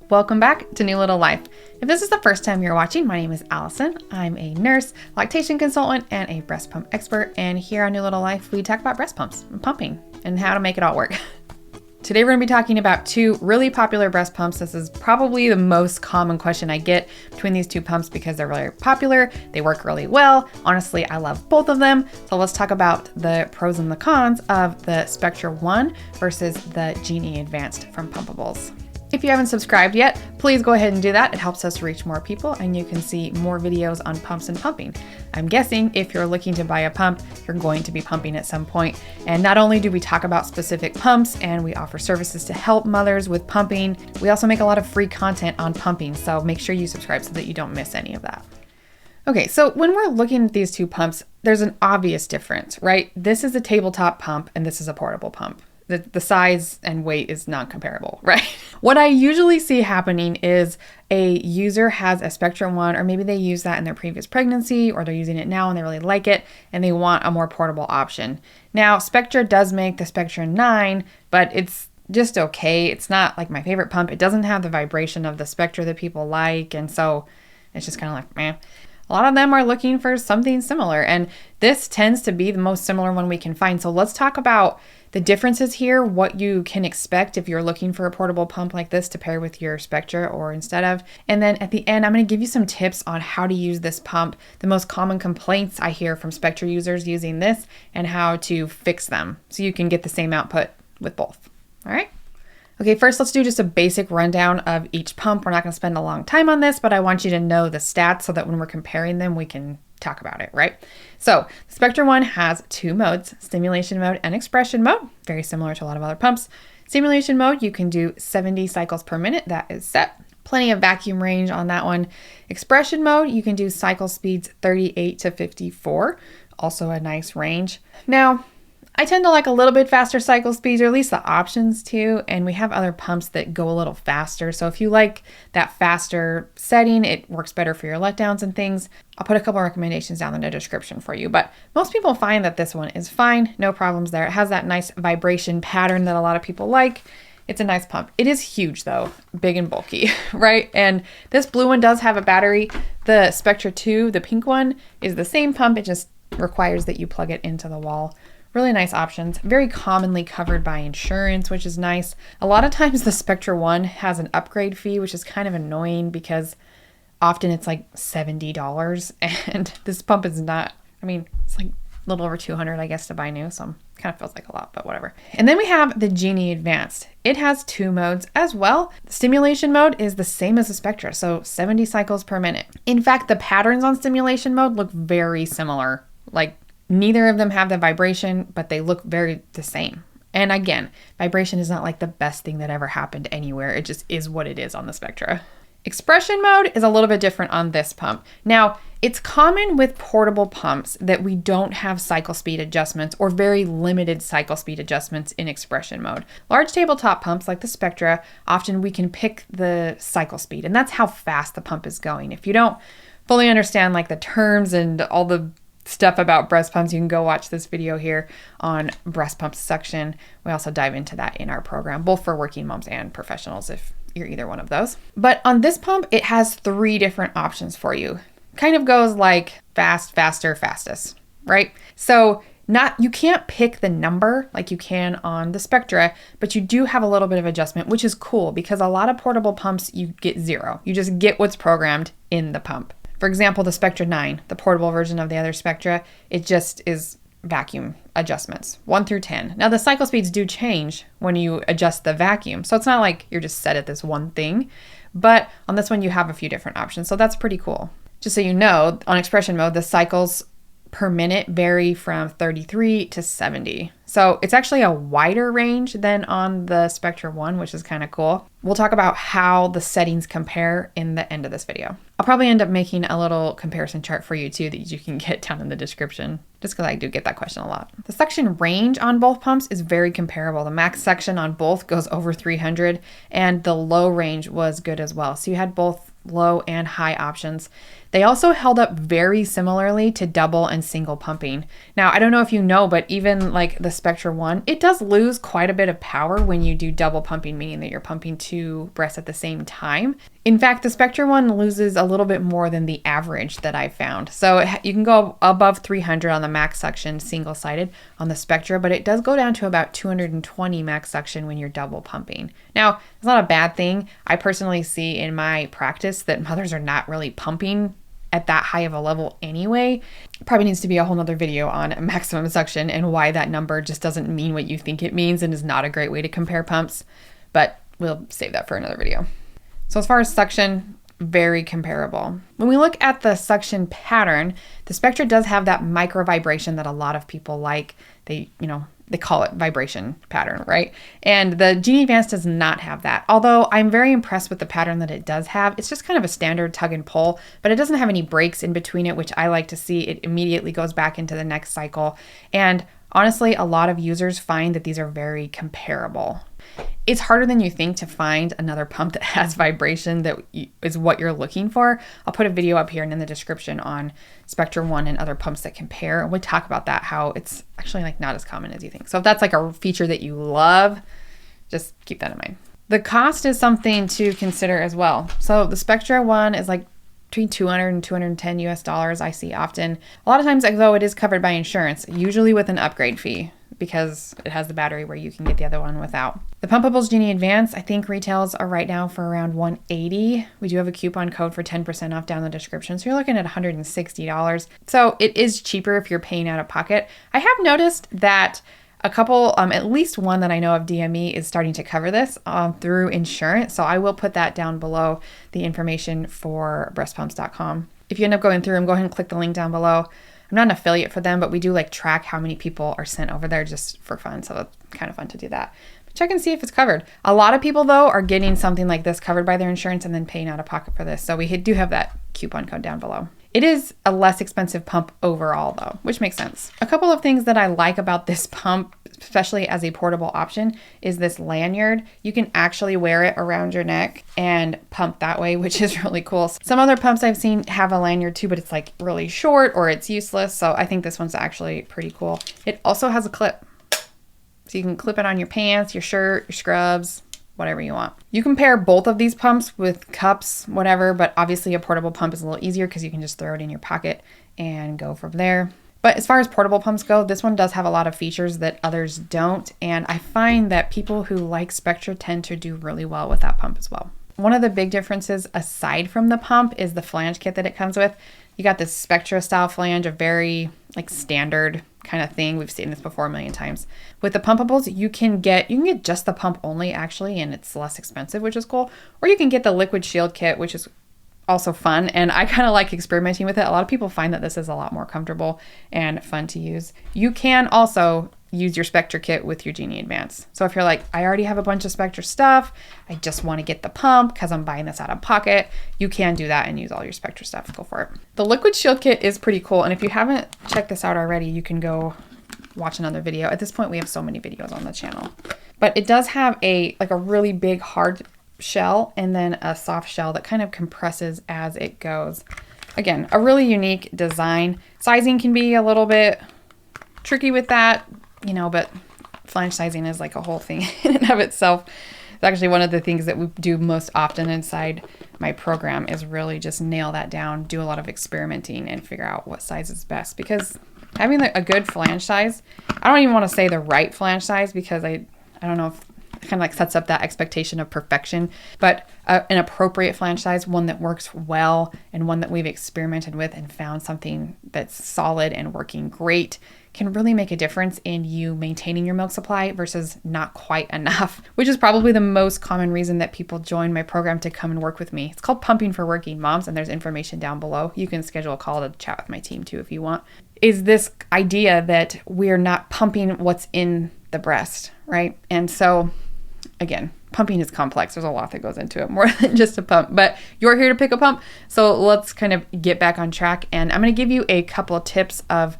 Welcome back to New Little Life. If this is the first time you're watching, my name is Allison. I'm a nurse, lactation consultant, and a breast pump expert. And here on New Little Life, we talk about breast pumps and pumping and how to make it all work. Today, we're going to be talking about two really popular breast pumps. This is probably the most common question I get between these two pumps because they're really popular. They work really well. Honestly, I love both of them. So let's talk about the pros and the cons of the Spectra 1 versus the Genie Advanced from Pumpables. If you haven't subscribed yet, please go ahead and do that. It helps us reach more people and you can see more videos on pumps and pumping. I'm guessing if you're looking to buy a pump, you're going to be pumping at some point. And not only do we talk about specific pumps and we offer services to help mothers with pumping, we also make a lot of free content on pumping. So make sure you subscribe so that you don't miss any of that. Okay, so when we're looking at these two pumps, there's an obvious difference, right? This is a tabletop pump and this is a portable pump. The size and weight is non-comparable, right? What I usually see happening is a user has a Spectra 1, or maybe they use that in their previous pregnancy, or they're using it now and they really like it, and they want a more portable option. Now, Spectra does make the Spectra 9, but it's just okay. It's not like my favorite pump. It doesn't have the vibration of the Spectra that people like, and so it's just kind of like, meh. A lot of them are looking for something similar, and this tends to be the most similar one we can find. So let's talk about the differences here, what you can expect if you're looking for a portable pump like this to pair with your Spectra or instead of. And then at the end, I'm going to give you some tips on how to use this pump, the most common complaints I hear from Spectra users using this, and how to fix them so you can get the same output with both. All right. Okay, first let's do just a basic rundown of each pump. We're not going to spend a long time on this, but I want you to know the stats so that when we're comparing them, we can talk about it, right? So Spectra 1 has two modes, stimulation mode and expression mode, very similar to a lot of other pumps. Stimulation mode, you can do 70 cycles per minute, that is set. Plenty of vacuum range on that one. Expression mode, you can do cycle speeds 38 to 54, also a nice range. Now, I tend to like a little bit faster cycle speeds, or at least the options to, and we have other pumps that go a little faster. So if you like that faster setting, it works better for your letdowns and things. I'll put a couple recommendations down in the description for you, but most people find that this one is fine. No problems there. It has that nice vibration pattern that a lot of people like. It's a nice pump. It is huge though, big and bulky, right? And this blue one does have a battery. The Spectra 2, the pink one, is the same pump. It just requires that you plug it into the wall. Really nice options, very commonly covered by insurance, which is nice. A lot of times the Spectra 1 has an upgrade fee, which is kind of annoying because often it's like $70 and this pump is not, I mean, it's like a little over $200, I guess, to buy new. So it kind of feels like a lot, but whatever. And then we have the Genie Advanced. It has two modes as well. The stimulation mode is the same as the Spectra, so 70 cycles per minute. In fact, the patterns on stimulation mode look very similar. Like, neither of them have the vibration, but they look very the same. And again, vibration is not like the best thing that ever happened anywhere. It just is what it is on the Spectra. Expression mode is a little bit different on this pump. Now, it's common with portable pumps that we don't have cycle speed adjustments or very limited cycle speed adjustments in expression mode. Large tabletop pumps like the Spectra, often we can pick the cycle speed, and that's how fast the pump is going. If you don't fully understand like the terms and all the stuff about breast pumps, you can go watch this video here on breast pump section. We also dive into that in our program, both for working moms and professionals if you're either one of those. But on this pump, it has three different options for you. Kind of goes like fast, faster, fastest, right? So you can't pick the number like you can on the Spectra, but you do have a little bit of adjustment, which is cool because a lot of portable pumps, you get zero. You just get what's programmed in the pump. For example, the Spectra 9, the portable version of the other Spectra, it just is vacuum adjustments, 1 through 10. Now the cycle speeds do change when you adjust the vacuum. So it's not like you're just set at this one thing, but on this one you have a few different options. So that's pretty cool. Just so you know, on expression mode, the cycles per minute vary from 33 to 70. So it's actually a wider range than on the Spectra 1, which is kind of cool. We'll talk about how the settings compare in the end of this video. I'll probably end up making a little comparison chart for you too that you can get down in the description, just because I do get that question a lot. The suction range on both pumps is very comparable. The max suction on both goes over 300 and the low range was good as well. So you had both low and high options. They also held up very similarly to double and single pumping. Now, I don't know if you know, but even like the Spectra one, it does lose quite a bit of power when you do double pumping, meaning that you're pumping 2 breasts at the same time. In fact, the Spectra one loses a little bit more than the average that I found. So you can go above 300 on the max suction single-sided on the Spectra, but it does go down to about 220 max suction when you're double pumping. Now, it's not a bad thing. I personally see in my practice that mothers are not really pumping at that high of a level anyway. Probably needs to be a whole nother video on maximum suction and why that number just doesn't mean what you think it means and is not a great way to compare pumps, but we'll save that for another video. So as far as suction, very comparable. When we look at the suction pattern, the Spectra does have that micro vibration that a lot of people like. They call it vibration pattern, right? And the Genie Advanced does not have that. Although I'm very impressed with the pattern that it does have. It's just kind of a standard tug and pull, but it doesn't have any breaks in between it, which I like to see. It immediately goes back into the next cycle. And honestly, a lot of users find that these are very comparable. It's harder than you think to find another pump that has vibration that is what you're looking for. I'll put a video up here and in the description on Spectra 1 and other pumps that compare. And we'll talk about that, how it's actually like not as common as you think. So if that's like a feature that you love, just keep that in mind. The cost is something to consider as well. So the Spectra 1 is like between $200 and $210 US I see often. A lot of times, though, it is covered by insurance, usually with an upgrade fee, because it has the battery where you can get the other one without. The Pumpables Genie Advanced, I think retails are right now for around $180. We do have a coupon code for 10% off down in the description. So you're looking at $160. So it is cheaper if you're paying out of pocket. I have noticed that a couple, at least one that I know of DME is starting to cover this through insurance. So I will put that down below, the information for breastpumps.com. If you end up going through them, go ahead and click the link down below. I'm not an affiliate for them, but we do like track how many people are sent over there just for fun. So it's kind of fun to do that. But check and see if it's covered. A lot of people though are getting something like this covered by their insurance and then paying out of pocket for this. So we do have that coupon code down below. It is a less expensive pump overall though, which makes sense. A couple of things that I like about this pump, especially as a portable option, is this lanyard. You can actually wear it around your neck and pump that way, which is really cool. Some other pumps I've seen have a lanyard too, but it's like really short or it's useless. So I think this one's actually pretty cool. It also has a clip. So you can clip it on your pants, your shirt, your scrubs, whatever you want. You can pair both of these pumps with cups, whatever, but obviously a portable pump is a little easier because you can just throw it in your pocket and go from there. But as far as portable pumps go, this one does have a lot of features that others don't. And I find that people who like Spectra tend to do really well with that pump as well. One of the big differences aside from the pump is the flange kit that it comes with. You got this Spectra style flange, a very like standard kind of thing. We've seen this before a million times. With the Pumpables, you can get just the pump only actually, and it's less expensive, which is cool. Or you can get the liquid shield kit, which is also fun, and I kind of like experimenting with it. A lot of people find that this is a lot more comfortable and fun to use. You can also use your Spectra kit with your Genie Advanced. So if you're like, I already have a bunch of Spectra stuff, I just want to get the pump because I'm buying this out of pocket, you can do that and use all your Spectra stuff. Go for it. The liquid shield kit is pretty cool, and if you haven't checked this out already, you can go watch another video. At this point, we have so many videos on the channel. But it does have a really big hard shell and then a soft shell that kind of compresses as it goes. Again, a really unique design. Sizing can be a little bit tricky with that, but flange sizing is like a whole thing in and of itself. It's actually one of the things that we do most often inside my program is really just nail that down, do a lot of experimenting and figure out what size is best, because having a good flange size, I don't even want to say the right flange size because I don't know if kind of like sets up that expectation of perfection, but an appropriate flange size, one that works well and one that we've experimented with and found something that's solid and working great, can really make a difference in you maintaining your milk supply versus not quite enough, which is probably the most common reason that people join my program to come and work with me. It's called Pumping for Working Moms, and there's information down below. You can schedule a call to chat with my team too if you want. Is this idea that we're not pumping what's in the breast, right? And so again, pumping is complex. There's a lot that goes into it, more than just a pump, but you're here to pick a pump. So let's kind of get back on track. And I'm going to give you a couple of tips of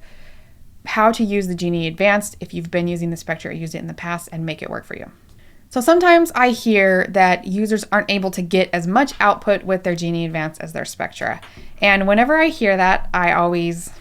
how to use the Genie Advanced if you've been using the Spectra or used it in the past and make it work for you. So sometimes I hear that users aren't able to get as much output with their Genie Advanced as their Spectra. And whenever I hear that, I always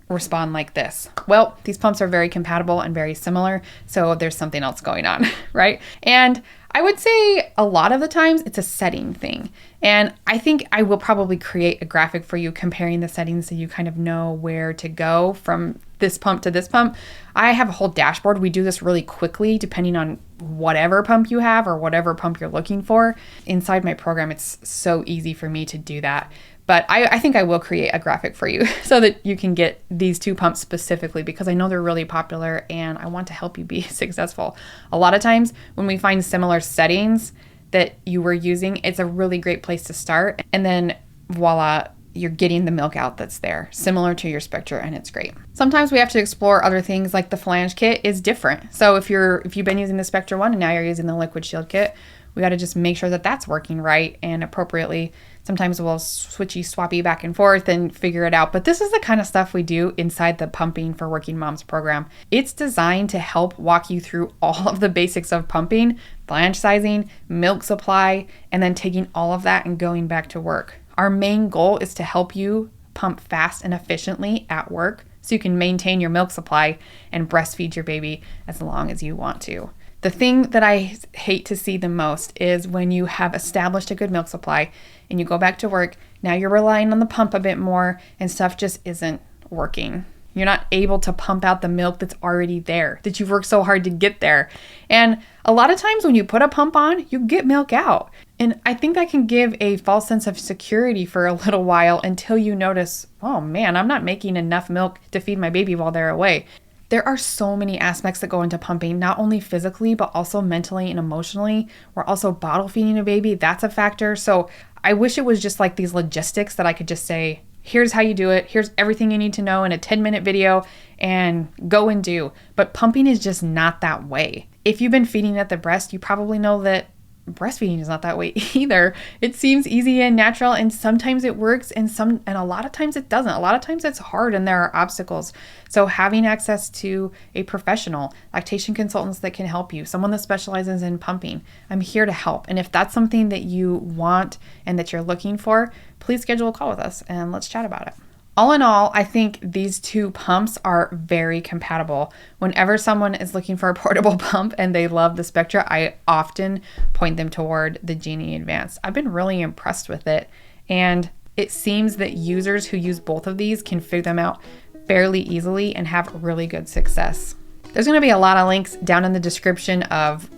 respond like this. Well, these pumps are very compatible and very similar, so there's something else going on, right? And I would say a lot of the times it's a setting thing. And I think I will probably create a graphic for you comparing the settings so you kind of know where to go from this pump to this pump. I have a whole dashboard. We do this really quickly depending on whatever pump you have or whatever pump you're looking for. Inside my program, it's so easy for me to do that. But I think I will create a graphic for you so that you can get these two pumps specifically, because I know they're really popular and I want to help you be successful. A lot of times when we find similar settings that you were using, it's a really great place to start. And then voila, you're getting the milk out that's there, similar to your Spectra, and it's great. Sometimes we have to explore other things, like the Flange Kit is different. So if you've been using the Spectra one and now you're using the Liquid Shield Kit, we got to just make sure that that's working right and appropriately. Sometimes we'll swappy back and forth and figure it out. But this is the kind of stuff we do inside the Pumping for Working Moms program. It's designed to help walk you through all of the basics of pumping, flange sizing, milk supply, and then taking all of that and going back to work. Our main goal is to help you pump fast and efficiently at work so you can maintain your milk supply and breastfeed your baby as long as you want to. The thing that I hate to see the most is when you have established a good milk supply and you go back to work, now you're relying on the pump a bit more and stuff just isn't working. You're not able to pump out the milk that's already there, that you've worked so hard to get there. And a lot of times when you put a pump on, you get milk out. And I think that can give a false sense of security for a little while until you notice, oh man, I'm not making enough milk to feed my baby while they're away. There are so many aspects that go into pumping, not only physically, but also mentally and emotionally. We're also bottle feeding a baby. That's a factor. So I wish it was just like these logistics that I could just say, here's how you do it. Here's everything you need to know in a 10-minute video and go and do. But pumping is just not that way. If you've been feeding at the breast, you probably know that breastfeeding is not that way either. It seems easy and natural, and sometimes it works and a lot of times it doesn't. A lot of times it's hard and there are obstacles. So having access to a professional, lactation consultants that can help you, someone that specializes in pumping, I'm here to help. And if that's something that you want and that you're looking for, please schedule a call with us and let's chat about it. All in all, I think these two pumps are very compatible. Whenever someone is looking for a portable pump and they love the Spectra, I often point them toward the Genie Advanced. I've been really impressed with it, and it seems that users who use both of these can figure them out fairly easily and have really good success. There's going to be a lot of links down in the description of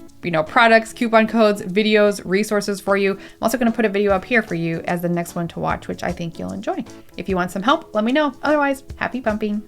products, coupon codes, videos, resources for you. I'm also going to put a video up here for you as the next one to watch, which I think you'll enjoy. If you want some help, let me know. Otherwise, happy pumping.